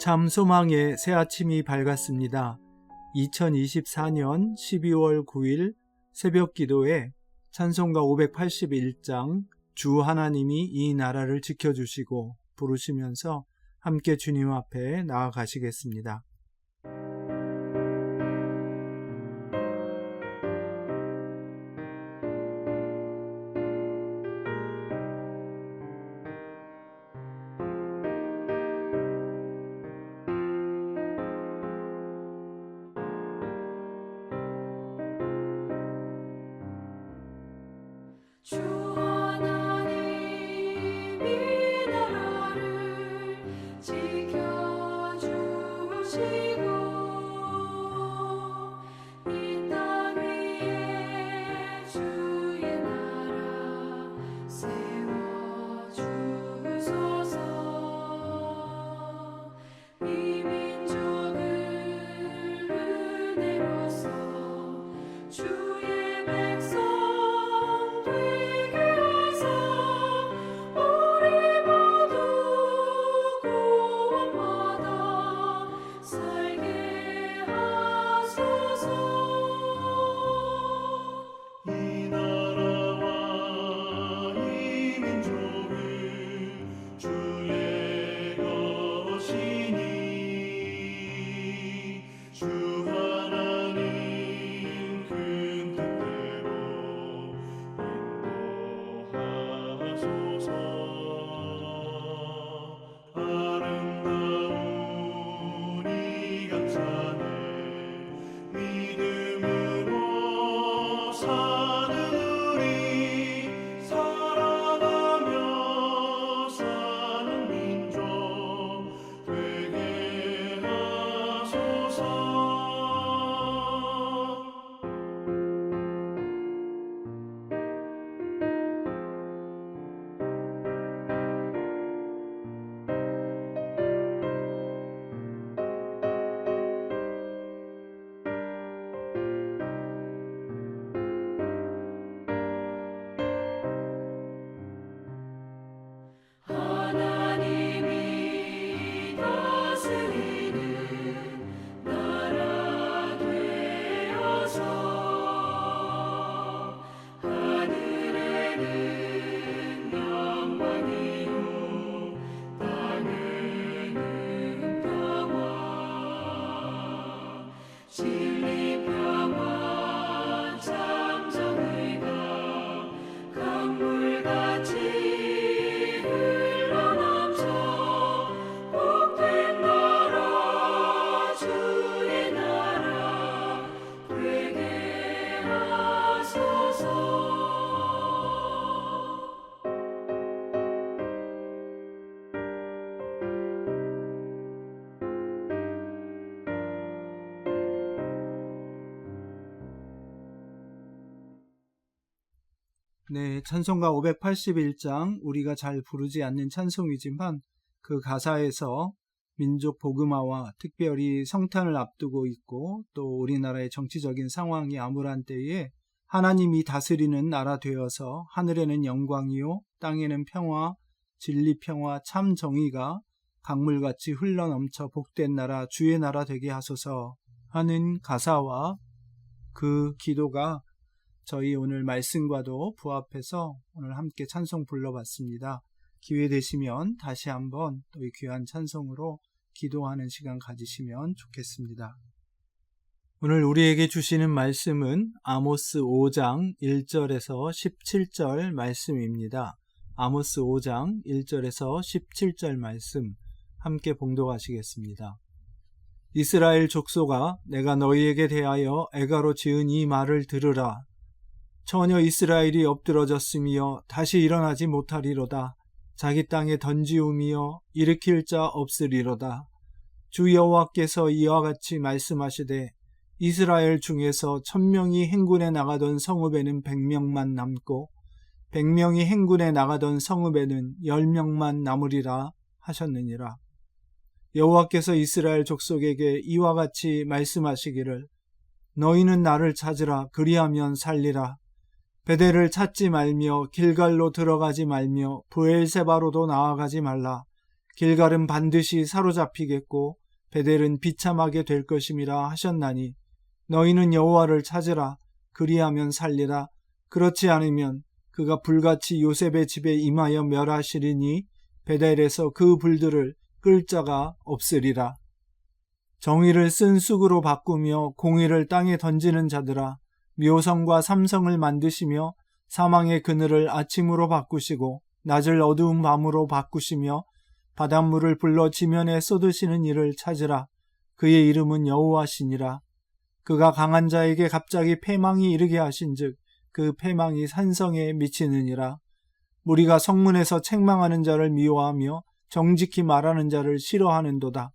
참 소망의 새 아침이 밝았습니다. 2024년 12월 9일 새벽 기도에 찬송가 581장 주 하나님이 이 나라를 지켜주시고 부르시면서 함께 주님 앞에 나아가시겠습니다. 주 하나님 이 나라를 지켜주시고 이 땅 위에 주의 나라 세워주소서. 이 민족을 은혜로써 주의 백성 네, 찬송가 581장 우리가 잘 부르지 않는 찬송이지만 그 가사에서 민족 복음화와 특별히 성탄을 앞두고 있고 또 우리나라의 정치적인 상황이 암울한 때에 하나님이 다스리는 나라 되어서 하늘에는 영광이요 땅에는 평화, 진리 평화, 참 정의가 강물같이 흘러넘쳐 복된 나라 주의 나라 되게 하소서 하는 가사와 그 기도가 저희 오늘 말씀과도 부합해서 오늘 함께 찬송 불러봤습니다. 기회 되시면 다시 한번 또 이 귀한 찬송으로 기도하는 시간 가지시면 좋겠습니다. 오늘 우리에게 주시는 말씀은 아모스 5장 1절에서 17절 말씀입니다. 아모스 5장 1절에서 17절 말씀 함께 봉독하시겠습니다. 이스라엘 족속아, 내가 너희에게 대하여 애가로 지은 이 말을 들으라. 전혀 이스라엘이 엎드러졌으며 다시 일어나지 못하리로다. 자기 땅에 던지우며 일으킬 자 없으리로다. 주 여호와께서 이와 같이 말씀하시되 이스라엘 중에서 1000명이 행군에 나가던 성읍에는 100명만 남고 100명이 행군에 나가던 성읍에는 10명만 남으리라 하셨느니라. 여호와께서 이스라엘 족속에게 이와 같이 말씀하시기를 너희는 나를 찾으라. 그리하면 살리라. 베델을 찾지 말며 길갈로 들어가지 말며 브엘세바로도 나아가지 말라. 길갈은 반드시 사로잡히겠고 베델은 비참하게 될 것임이라 하셨나니 너희는 여호와를 찾으라. 그리하면 살리라. 그렇지 않으면 그가 불같이 요셉의 집에 임하여 멸하시리니 베델에서 그 불들을 끌 자가 없으리라. 정의를 쓴 쑥으로 바꾸며 공의를 땅에 던지는 자들아, 묘성과 삼성을 만드시며 사망의 그늘을 아침으로 바꾸시고 낮을 어두운 밤으로 바꾸시며 바닷물을 불러 지면에 쏟으시는 이를 찾으라. 그의 이름은 여호와시니라. 그가 강한 자에게 갑자기 패망이 이르게 하신즉 그 패망이 산성에 미치느니라. 무리가 성문에서 책망하는 자를 미워하며 정직히 말하는 자를 싫어하는도다.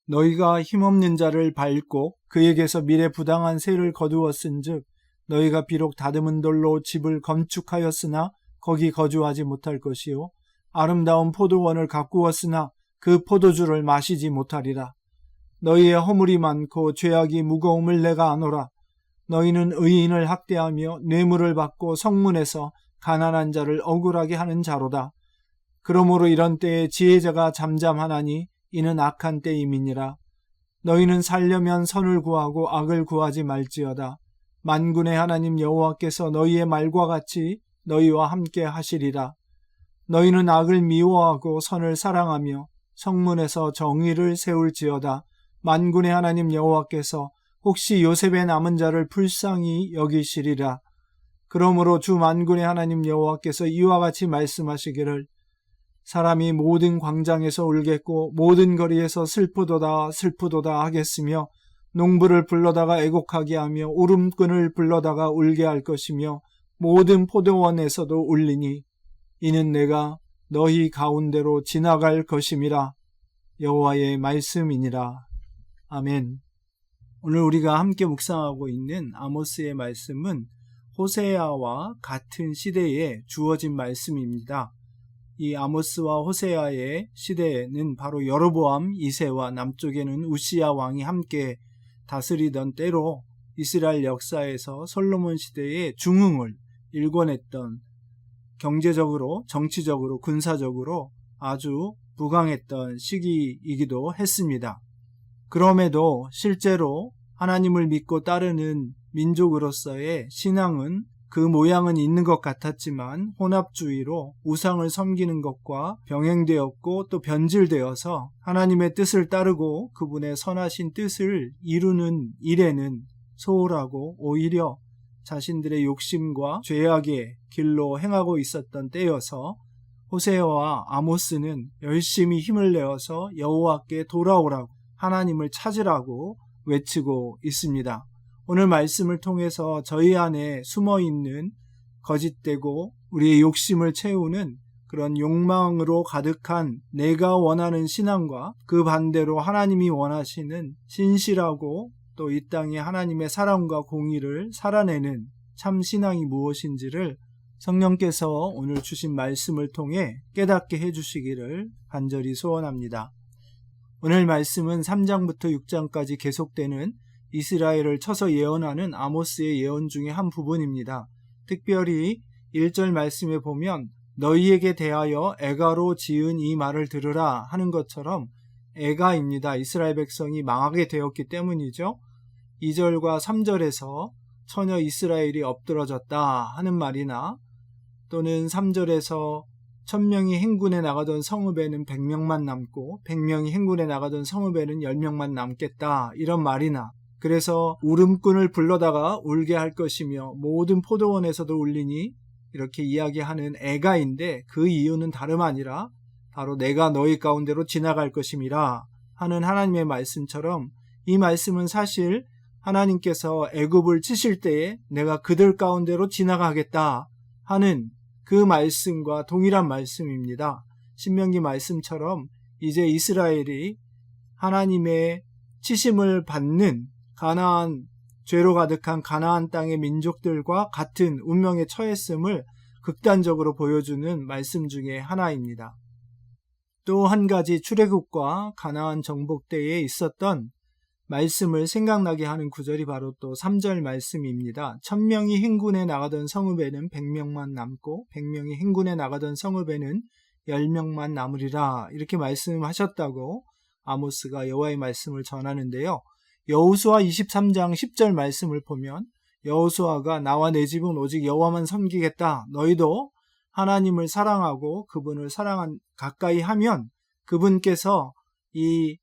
너희가 힘없는 자를 밟고 그에게서 미래 부당한 세를 거두었은즉 너희가 비록 다듬은 돌로 집을 건축하였으나 거기 거주하지 못할 것이요 아름다운 포도원을 가꾸었으나 그 포도주를 마시지 못하리라. 너희의 허물이 많고 죄악이 무거움을 내가 아노라. 너희는 의인을 학대하며 뇌물을 받고 성문에서 가난한 자를 억울하게 하는 자로다. 그러므로 이런 때에 지혜자가 잠잠하나니 이는 악한 때임이니라. 너희는 살려면 선을 구하고 악을 구하지 말지어다. 만군의 하나님 여호와께서 너희의 말과 같이 너희와 함께 하시리라. 너희는 악을 미워하고 선을 사랑하며 성문에서 정의를 세울지어다. 만군의 하나님 여호와께서 혹시 요셉의 남은 자를 불쌍히 여기시리라. 그러므로 주 만군의 하나님 여호와께서 이와 같이 말씀하시기를 사람이 모든 광장에서 울겠고 모든 거리에서 슬프도다 슬프도다 하겠으며 농부를 불러다가 애곡하게 하며 울음꾼을 불러다가 울게 할 것이며 모든 포도원에서도 울리니 이는 내가 너희 가운데로 지나갈 것임이라. 여호와의 말씀이니라. 아멘. 오늘 우리가 함께 묵상하고 있는 아모스의 말씀은 호세아와 같은 시대에 주어진 말씀입니다. 이 아모스와 호세아의 시대에는 바로 여로보암 2세와 남쪽에는 우시야 왕이 함께 다스리던 때로 이스라엘 역사에서 솔로몬 시대의 중흥을 일궈냈던 경제적으로, 정치적으로, 군사적으로 아주 부강했던 시기이기도 했습니다. 그럼에도 실제로 하나님을 믿고 따르는 민족으로서의 신앙은 그 모양은 있는 것 같았지만 혼합주의로 우상을 섬기는 것과 병행되었고 또 변질되어서 하나님의 뜻을 따르고 그분의 선하신 뜻을 이루는 일에는 소홀하고 오히려 자신들의 욕심과 죄악의 길로 행하고 있었던 때여서 호세아와 아모스는 열심히 힘을 내어서 여호와께 돌아오라고 하나님을 찾으라고 외치고 있습니다. 오늘 말씀을 통해서 저희 안에 숨어있는 거짓되고 우리의 욕심을 채우는 그런 욕망으로 가득한 내가 원하는 신앙과 그 반대로 하나님이 원하시는 신실하고 또 이 땅에 하나님의 사랑과 공의를 살아내는 참 신앙이 무엇인지를 성령께서 오늘 주신 말씀을 통해 깨닫게 해주시기를 간절히 소원합니다. 오늘 말씀은 3장부터 6장까지 계속되는 이스라엘을 쳐서 예언하는 아모스의 예언 중에 한 부분입니다. 특별히 1절 말씀에 보면 너희에게 대하여 애가로 지은 이 말을 들으라 하는 것처럼 애가입니다. 이스라엘 백성이 망하게 되었기 때문이죠. 2절과 3절에서 처녀 이스라엘이 엎드러졌다 하는 말이나 또는 3절에서 1000명이 행군에 나가던 성읍에는 100명만 남고 100명이 행군에 나가던 성읍에는 10명만 남겠다 이런 말이나 그래서 울음꾼을 불러다가 울게 할 것이며 모든 포도원에서도 울리니 이렇게 이야기하는 애가인데 그 이유는 다름 아니라 바로 내가 너희 가운데로 지나갈 것임이라 하는 하나님의 말씀처럼 이 말씀은 사실 하나님께서 애굽을 치실 때에 내가 그들 가운데로 지나가겠다 하는 그 말씀과 동일한 말씀입니다. 신명기 말씀처럼 이제 이스라엘이 하나님의 치심을 받는 가나안, 죄로 가득한 가나안 땅의 민족들과 같은 운명에 처했음을 극단적으로 보여주는 말씀 중에 하나입니다. 또 한 가지 출애굽과 가나안 정복 때에 있었던 말씀을 생각나게 하는 구절이 바로 또 3절 말씀입니다. 1000명이 행군에 나가던 성읍에는 100명만 남고 100명이 행군에 나가던 성읍에는 10명만 남으리라 이렇게 말씀하셨다고 아모스가 여호와의 말씀을 전하는데요. 여호수아 23장 10절 말씀을 보면 여호수아가 나와 내 집은 오직 여호와만 섬기겠다. 너희도 하나님을 사랑하고 그분을 가까이 하면 그분께서 이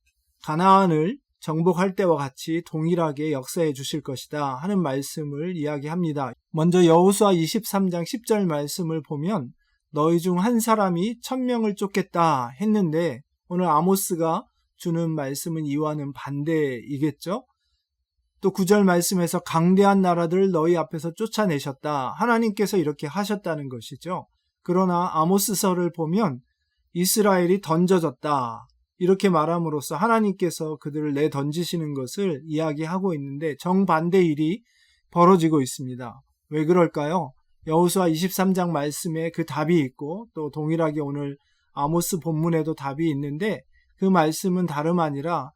가나안을 정복할 때와 같이 동일하게 역사해 주실 것이다 하는 말씀을 이야기합니다. 먼저 여호수아 23장 10절 말씀을 보면 너희 중 한 사람이 1000명을 쫓겠다 했는데 오늘 아모스가 주는 말씀은 이와는 반대이겠죠. 또 9절 말씀에서 강대한 나라들 너희 앞에서 쫓아내셨다. 하나님께서 이렇게 하셨다는 것이죠. 그러나 아모스서를 보면 이스라엘이 던져졌다. 이렇게 말함으로써 하나님께서 그들을 내던지시는 것을 이야기하고 있는데 정반대 일이 벌어지고 있습니다. 왜 그럴까요? 여호수아 23장 말씀에 그 답이 있고 또 동일하게 오늘 아모스 본문에도 답이 있는데 그 말씀은 다름 아니라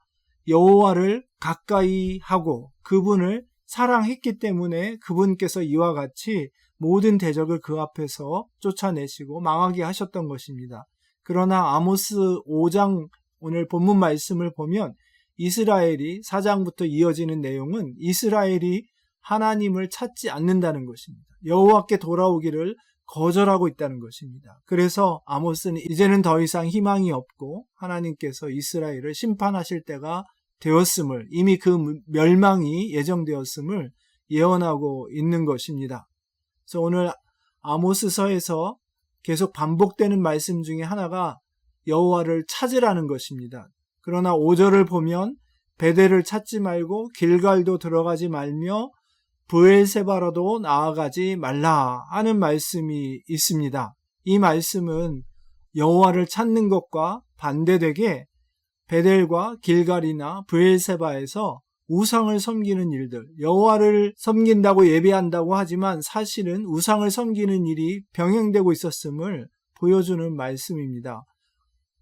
여호와를 가까이 하고 그분을 사랑했기 때문에 그분께서 이와 같이 모든 대적을 그 앞에서 쫓아내시고 망하게 하셨던 것입니다. 그러나 아모스 5장 오늘 본문 말씀을 보면 이스라엘이 4장부터 이어지는 내용은 이스라엘이 하나님을 찾지 않는다는 것입니다. 여호와께 돌아오기를 거절하고 있다는 것입니다. 그래서 아모스는 이제는 더 이상 희망이 없고 하나님께서 이스라엘을 심판하실 때가 되었음을 이미 그 멸망이 예정되었음을 예언하고 있는 것입니다. 그래서 오늘 아모스서에서 계속 반복되는 말씀 중에 하나가 여호와를 찾으라는 것입니다. 그러나 5절을 보면 베델을 찾지 말고 길갈도 들어가지 말며 브엘세바로도 나아가지 말라 하는 말씀이 있습니다. 이 말씀은 여호와를 찾는 것과 반대되게 베델과 길갈이나 브엘세바에서 우상을 섬기는 일들, 여호와를 섬긴다고 예배한다고 하지만 사실은 우상을 섬기는 일이 병행되고 있었음을 보여주는 말씀입니다.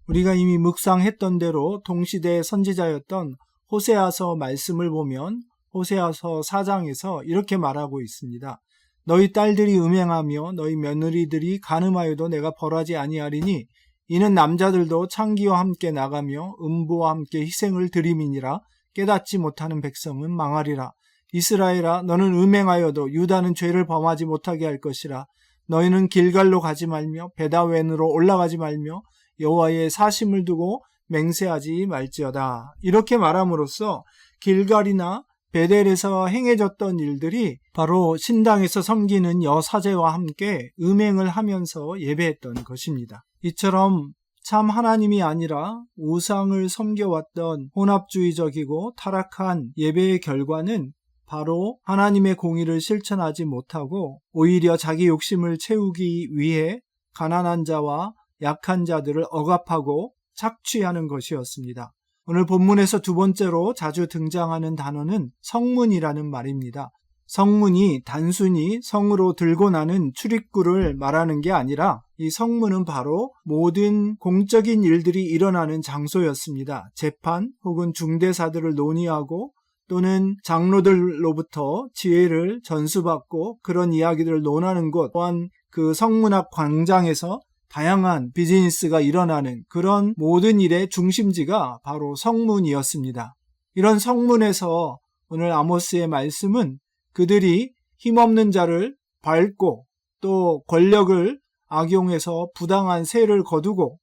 우리가 이미 묵상했던 대로 동시대 선지자였던 호세아서 말씀을 보면 호세아서 4장에서 이렇게 말하고 있습니다. 너희 딸들이 음행하며 너희 며느리들이 간음하여도 내가 벌하지 아니하리니 이는 남자들도 창기와 함께 나가며 음부와 함께 희생을 드림이니라. 깨닫지 못하는 백성은 망하리라. 이스라엘아 너는 음행하여도 유다는 죄를 범하지 못하게 할 것이라. 너희는 길갈로 가지 말며 베다웬으로 올라가지 말며 여호와의 사심을 두고 맹세하지 말지어다. 이렇게 말함으로써 길갈이나 베델에서 행해졌던 일들이 바로 신당에서 섬기는 여사제와 함께 음행을 하면서 예배했던 것입니다. 이처럼 참 하나님이 아니라 우상을 섬겨왔던 혼합주의적이고 타락한 예배의 결과는 바로 하나님의 공의를 실천하지 못하고 오히려 자기 욕심을 채우기 위해 가난한 자와 약한 자들을 억압하고 착취하는 것이었습니다. 오늘 본문에서 두 번째로 자주 등장하는 단어는 성문이라는 말입니다. 성문이 단순히 성으로 들고 나는 출입구를 말하는 게 아니라 이 성문은 바로 모든 공적인 일들이 일어나는 장소였습니다. 재판 혹은 중대사들을 논의하고 또는 장로들로부터 지혜를 전수받고 그런 이야기들을 논하는 곳, 또한 그 성문 앞 광장에서 다양한 비즈니스가 일어나는 그런 모든 일의 중심지가 바로 성문이었습니다. 이런 성문에서 오늘 아모스의 말씀은 그들이 힘없는 자를 밟고 또 권력을 악용해서 부당한 세를 거두고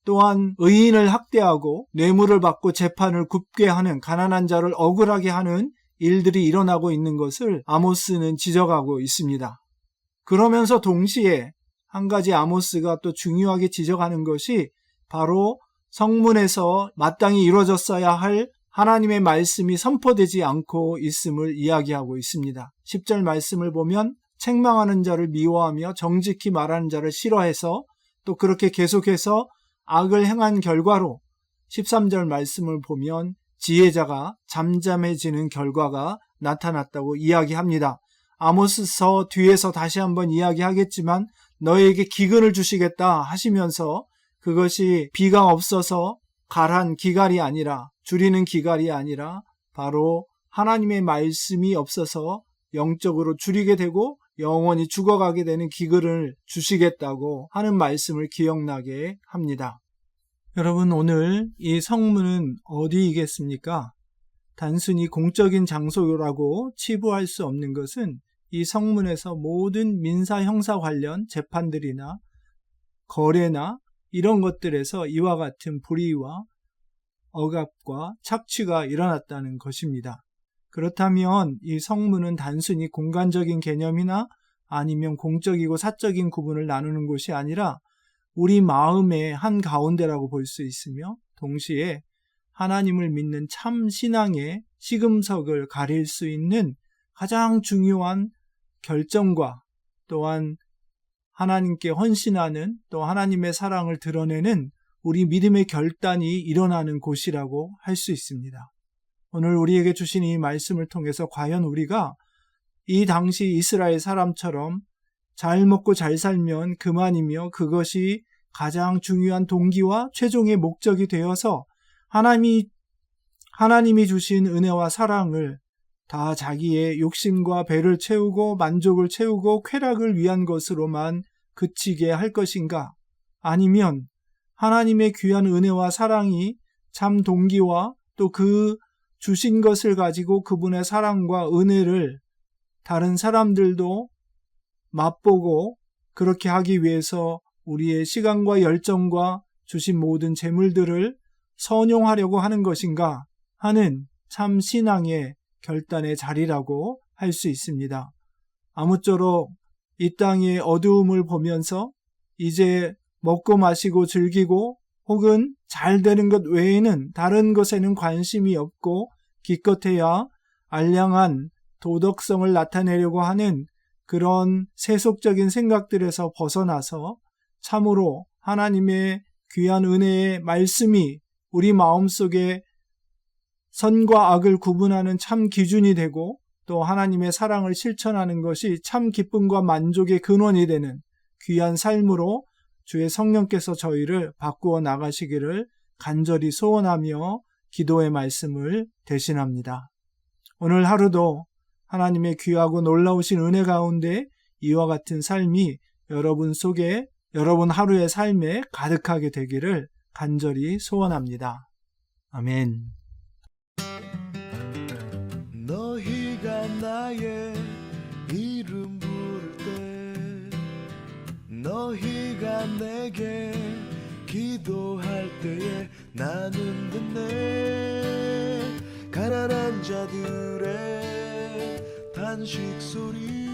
또한 의인을 학대하고 뇌물을 받고 재판을 굽게 하는 가난한 자를 억울하게 하는 일들이 일어나고 있는 것을 아모스는 지적하고 있습니다. 그러면서 동시에 한 가지 아모스가 또 중요하게 지적하는 것이 바로 성문에서 마땅히 이루어졌어야 할 하나님의 말씀이 선포되지 않고 있음을 이야기하고 있습니다. 10절 말씀을 보면 책망하는 자를 미워하며 정직히 말하는 자를 싫어해서 또 그렇게 계속해서 악을 행한 결과로 13절 말씀을 보면 지혜자가 잠잠해지는 결과가 나타났다고 이야기합니다. 아모스서 뒤에서 다시 한번 이야기하겠지만 너에게 기근을 주시겠다 하시면서 그것이 비가 없어서 가란 기갈이 아니라 줄이는 기갈이 아니라 바로 하나님의 말씀이 없어서 영적으로 줄이게 되고 영원히 죽어가게 되는 기근을 주시겠다고 하는 말씀을 기억나게 합니다. 여러분, 오늘 이 성문은 어디이겠습니까? 단순히 공적인 장소라고 치부할 수 없는 것은 이 성문에서 모든 민사 형사 관련 재판들이나 거래나 이런 것들에서 이와 같은 불의와 억압과 착취가 일어났다는 것입니다. 그렇다면 이 성문은 단순히 공간적인 개념이나 아니면 공적이고 사적인 구분을 나누는 곳이 아니라 우리 마음의 한 가운데라고 볼 수 있으며 동시에 하나님을 믿는 참 신앙의 시금석을 가릴 수 있는 가장 중요한 결정과 또한 하나님께 헌신하는 또 하나님의 사랑을 드러내는 우리 믿음의 결단이 일어나는 곳이라고 할 수 있습니다. 오늘 우리에게 주신 이 말씀을 통해서 과연 우리가 이 당시 이스라엘 사람처럼 잘 먹고 잘 살면 그만이며 그것이 가장 중요한 동기와 최종의 목적이 되어서 하나님이 주신 은혜와 사랑을 다 자기의 욕심과 배를 채우고 만족을 채우고 쾌락을 위한 것으로만 그치게 할 것인가? 아니면 하나님의 귀한 은혜와 사랑이 참 동기와 또 그 주신 것을 가지고 그분의 사랑과 은혜를 다른 사람들도 맛보고 그렇게 하기 위해서 우리의 시간과 열정과 주신 모든 재물들을 선용하려고 하는 것인가 하는 참 신앙의 결단의 자리라고 할 수 있습니다. 아무쪼록 이 땅의 어두움을 보면서 이제 먹고 마시고 즐기고 혹은 잘 되는 것 외에는 다른 것에는 관심이 없고 기껏해야 알량한 도덕성을 나타내려고 하는 그런 세속적인 생각들에서 벗어나서 참으로 하나님의 귀한 은혜의 말씀이 우리 마음속에 선과 악을 구분하는 참 기준이 되고 또 하나님의 사랑을 실천하는 것이 참 기쁨과 만족의 근원이 되는 귀한 삶으로 주의 성령께서 저희를 바꾸어 나가시기를 간절히 소원하며 기도의 말씀을 대신합니다. 오늘 하루도 하나님의 귀하고 놀라우신 은혜 가운데 이와 같은 삶이 여러분 속에 여러분 하루의 삶에 가득하게 되기를 간절히 소원합니다. 아멘. 너희가 나의 이름 부를 때 너희가 내게 기도할 때에 나는 듣네 가난한 자들의 단식 소리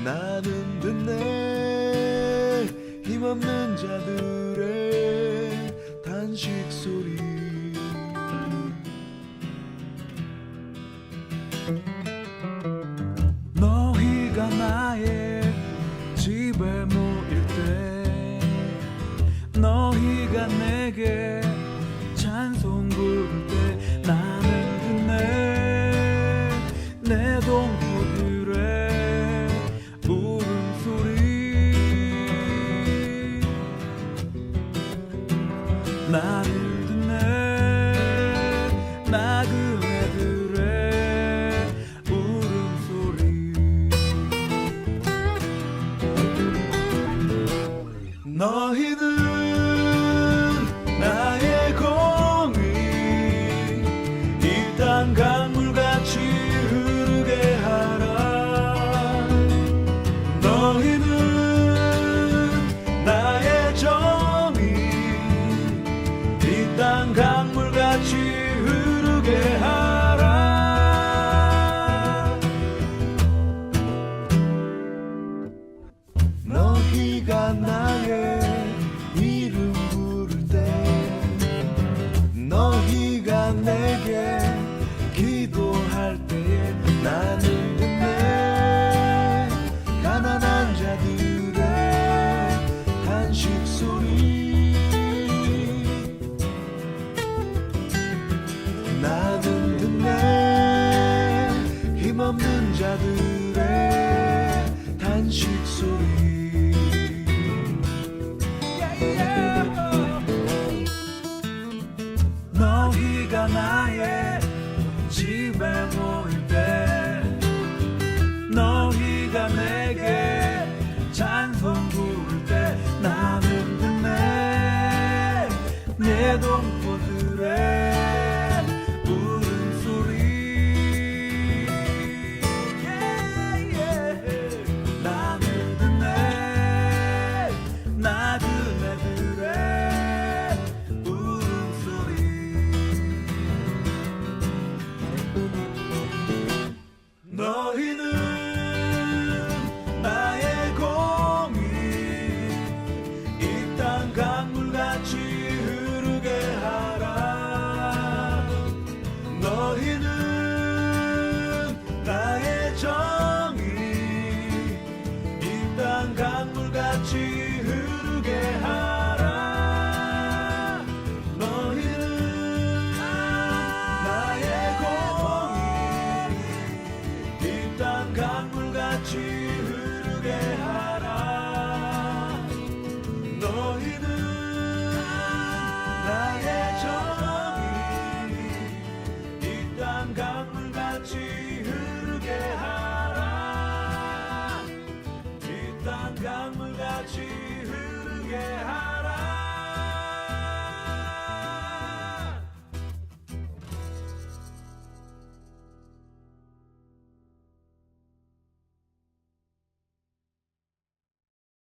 나는 듣네 힘없는 자들의 단식 소리 너희가 나의 집에 모일 때 너희가 내게 찬송 부를 때 나는 듣네 내 동무들의 울음소리 나는 듣네 나그네들의 울음소리 너희는 나의 공의 이 땅 강물같이 흐르게 하라 너희는 나의 정의 이 땅 강물같이 흐르게 하라 너희가 나의 이름 부를 때 너희가 내게 기도할 때에 나는 듣네 가난한 자들의 단식 소리 나는 듣네 힘없는 자들의 단식 소리 너희가 나의 집에 모일 때 너희가 내게 찬송 부를 때 나는 듣네 내 동포들의